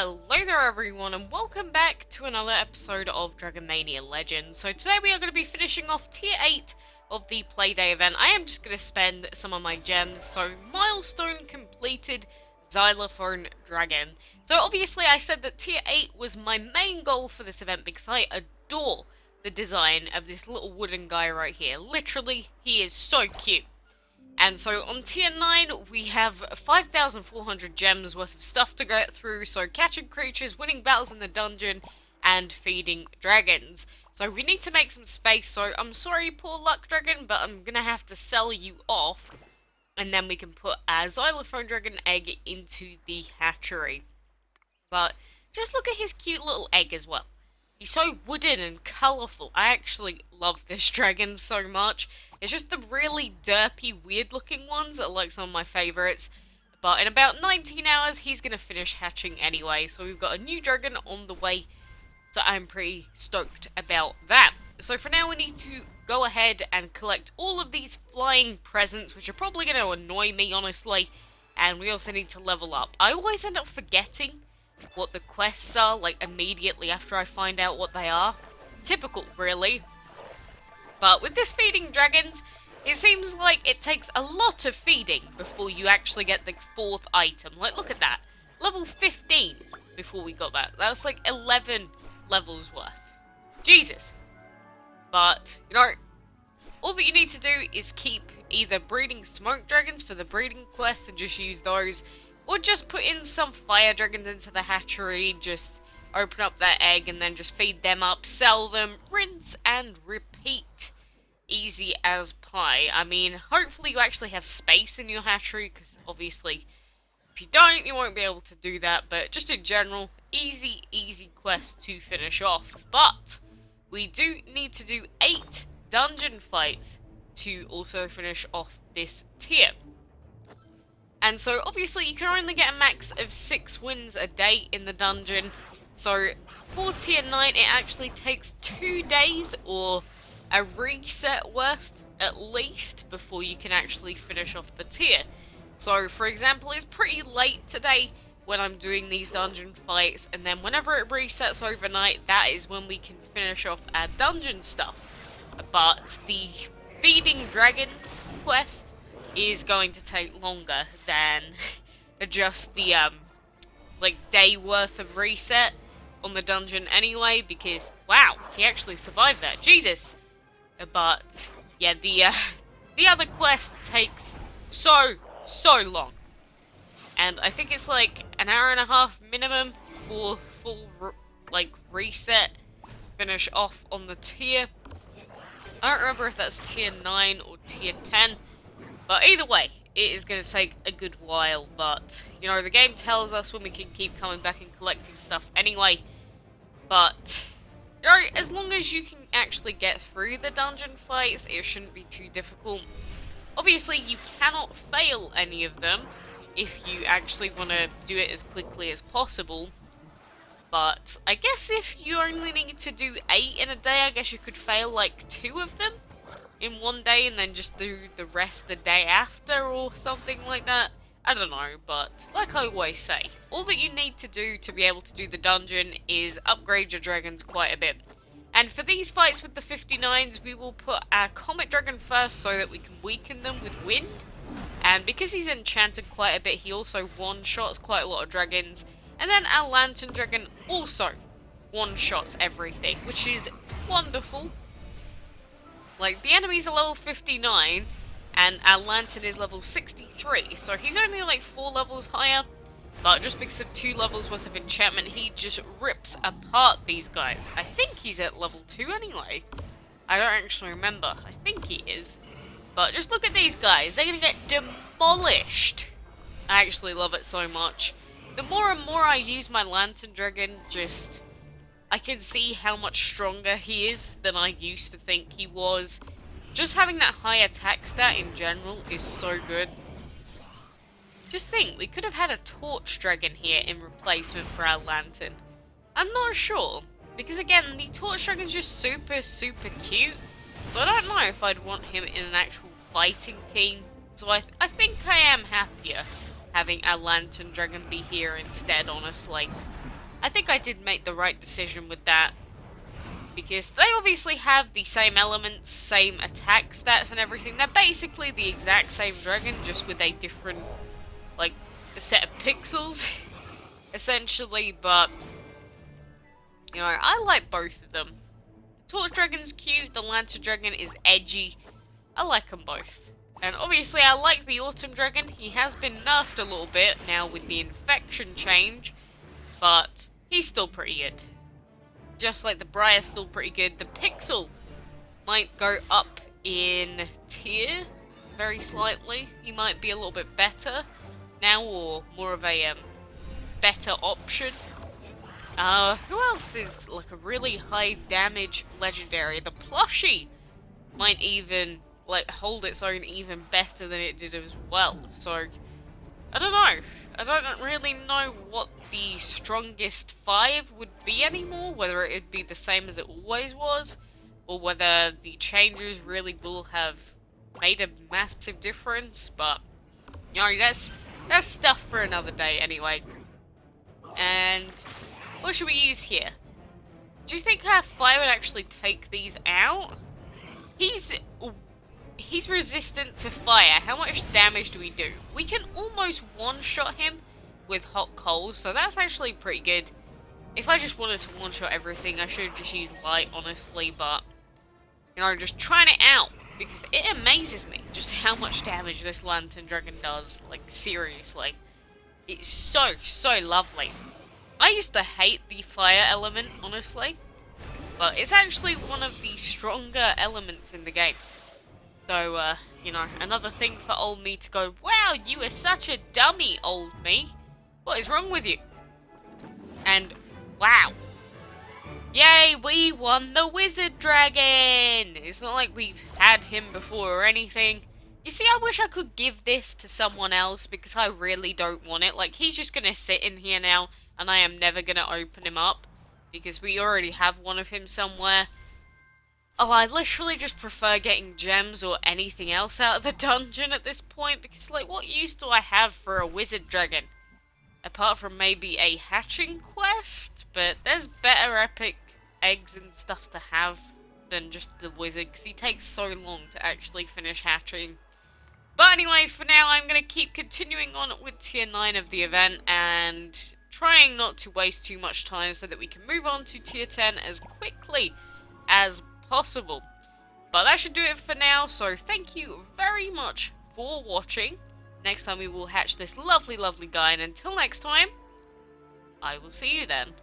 Hello there everyone and welcome back to another episode of Dragon Mania Legends. So today we are going to be finishing off tier 8 of the Playday event. I am just going to spend some of my gems. So milestone completed, Xylophone Dragon. So obviously I said that tier 8 was my main goal for this event because I adore the design of this little wooden guy right here. Literally, he is so cute. And so on tier 9, we have 5,400 gems worth of stuff to get through, so catching creatures, winning battles in the dungeon, and feeding dragons. So we need to make some space, so I'm sorry, poor luck dragon, but I'm gonna have to sell you off, and then we can put a Xylophone Dragon egg into the hatchery. But just look at his cute little egg as well. He's so wooden and colourful. I actually love this dragon so much. It's just the really derpy, weird-looking ones that are like some of my favourites. But in about 19 hours, he's going to finish hatching anyway. So we've got a new dragon on the way. So I'm pretty stoked about that. So for now, we need to go ahead and collect all of these flying presents, which are probably going to annoy me, honestly. And we also need to level up. I always end up forgetting what the quests are, like, immediately after I find out what they are. Typical, really. But with this feeding dragons, it seems like it takes a lot of feeding before you actually get the 4th item. Like, look at that. Level 15 before we got that. That was like 11 levels worth. Jesus. But, you know, all that you need to do is keep either breeding smoke dragons for the breeding quest and just use those, or just put in some fire dragons into the hatchery, just open up that egg and then just feed them up, sell them, rinse and repeat. Easy as pie. I mean, hopefully you actually have space in your hatchery, because obviously if you don't, you won't be able to do that, but just in general, easy quest to finish off. But we do need to do 8 dungeon fights to also finish off this tier. And so, obviously, you can only get a max of 6 wins a day in the dungeon. So, for tier 9, it actually takes 2 days or a reset worth, at least, before you can actually finish off the tier. So, for example, it's pretty late today when I'm doing these dungeon fights. And then whenever it resets overnight, that is when we can finish off our dungeon stuff. But the feeding dragons quest is going to take longer than just the like day worth of reset on the dungeon anyway, because wow, he actually survived that. Jesus. But yeah, the other quest takes so long, and I think it's like an hour and a half minimum for full like reset, finish off on the tier. I don't remember if that's tier 9 or tier 10. But either way, it is going to take a good while, but, you know, the game tells us when we can keep coming back and collecting stuff anyway. But, you know, as long as you can actually get through the dungeon fights, it shouldn't be too difficult. Obviously, you cannot fail any of them if you actually want to do it as quickly as possible. But, I guess if you only need to do 8 in a day, I guess you could fail like 2 of them in one day and then just do the rest the day after or something like that. I don't know, but like I always say, all that you need to do to be able to do the dungeon is upgrade your dragons quite a bit. And for these fights with the 59s, we will put our Comet Dragon first so that we can weaken them with wind. And because he's enchanted quite a bit, he also one-shots quite a lot of dragons. And then our Lantern Dragon also one-shots everything, which is wonderful. Like, the enemies are level 59, and our Lantern is level 63, so he's only like 4 levels higher, but just because of 2 levels worth of enchantment, he just rips apart these guys. I think he's at level 2 anyway. I don't actually remember. I think he is. But just look at these guys. They're gonna get demolished. I actually love it so much. The more and more I use my Lantern Dragon, just I can see how much stronger he is than I used to think he was. Just having that high attack stat in general is so good. Just think, we could have had a Torch Dragon here in replacement for our Lantern. I'm not sure, because again, the Torch Dragon's just super cute. So I don't know if I'd want him in an actual fighting team. So I think I am happier having a lantern dragon be here instead, honestly. I think I did make the right decision with that. Because they obviously have the same elements, same attack stats and everything. They're basically the exact same dragon, just with a different, like, set of pixels, essentially. But, you know, I like both of them. The Torch Dragon's cute, the Lantern Dragon is edgy. I like them both. And obviously I like the Autumn Dragon. He has been nerfed a little bit now with the infection change, but he's still pretty good. Just like the Briar's still pretty good. The Pixel might go up in tier very slightly. He might be a little bit better now, or more of a better option. Who else is like a really high damage legendary? The Plushie might even like hold its own even better than it did as well. So I don't know. I don't really know what the strongest 5 would be anymore, whether it would be the same as it always was, or whether the changes really will have made a massive difference, but, you know, that's stuff for another day anyway. And what should we use here? Do you think our fire would actually take these out? He's resistant to fire. How much damage do we do? We can almost one-shot him with hot coals, so that's actually pretty good. If I just wanted to one-shot everything, I should have just used light, honestly, but, you know, just trying it out, because it amazes me just how much damage this Lantern Dragon does. Like, seriously. It's so, so lovely. I used to hate the fire element, honestly, but it's actually one of the stronger elements in the game. So, you know, another thing for old me to go, wow, you are such a dummy, old me. What is wrong with you? And, wow. Yay, we won the Wizard Dragon! It's not like we've had him before or anything. You see, I wish I could give this to someone else because I really don't want it. Like, he's just gonna sit in here now and I am never gonna open him up because we already have one of him somewhere. Oh, I literally just prefer getting gems or anything else out of the dungeon at this point, because, like, what use do I have for a wizard dragon? Apart from maybe a hatching quest, but there's better epic eggs and stuff to have than just the wizard, because he takes so long to actually finish hatching. But anyway, for now, I'm going to keep continuing on with tier 9 of the event, and trying not to waste too much time so that we can move on to tier 10 as quickly as possible. But that should do it for now, so thank you very much for watching. Next time we will hatch this lovely, lovely guy, and until next time, I will see you then.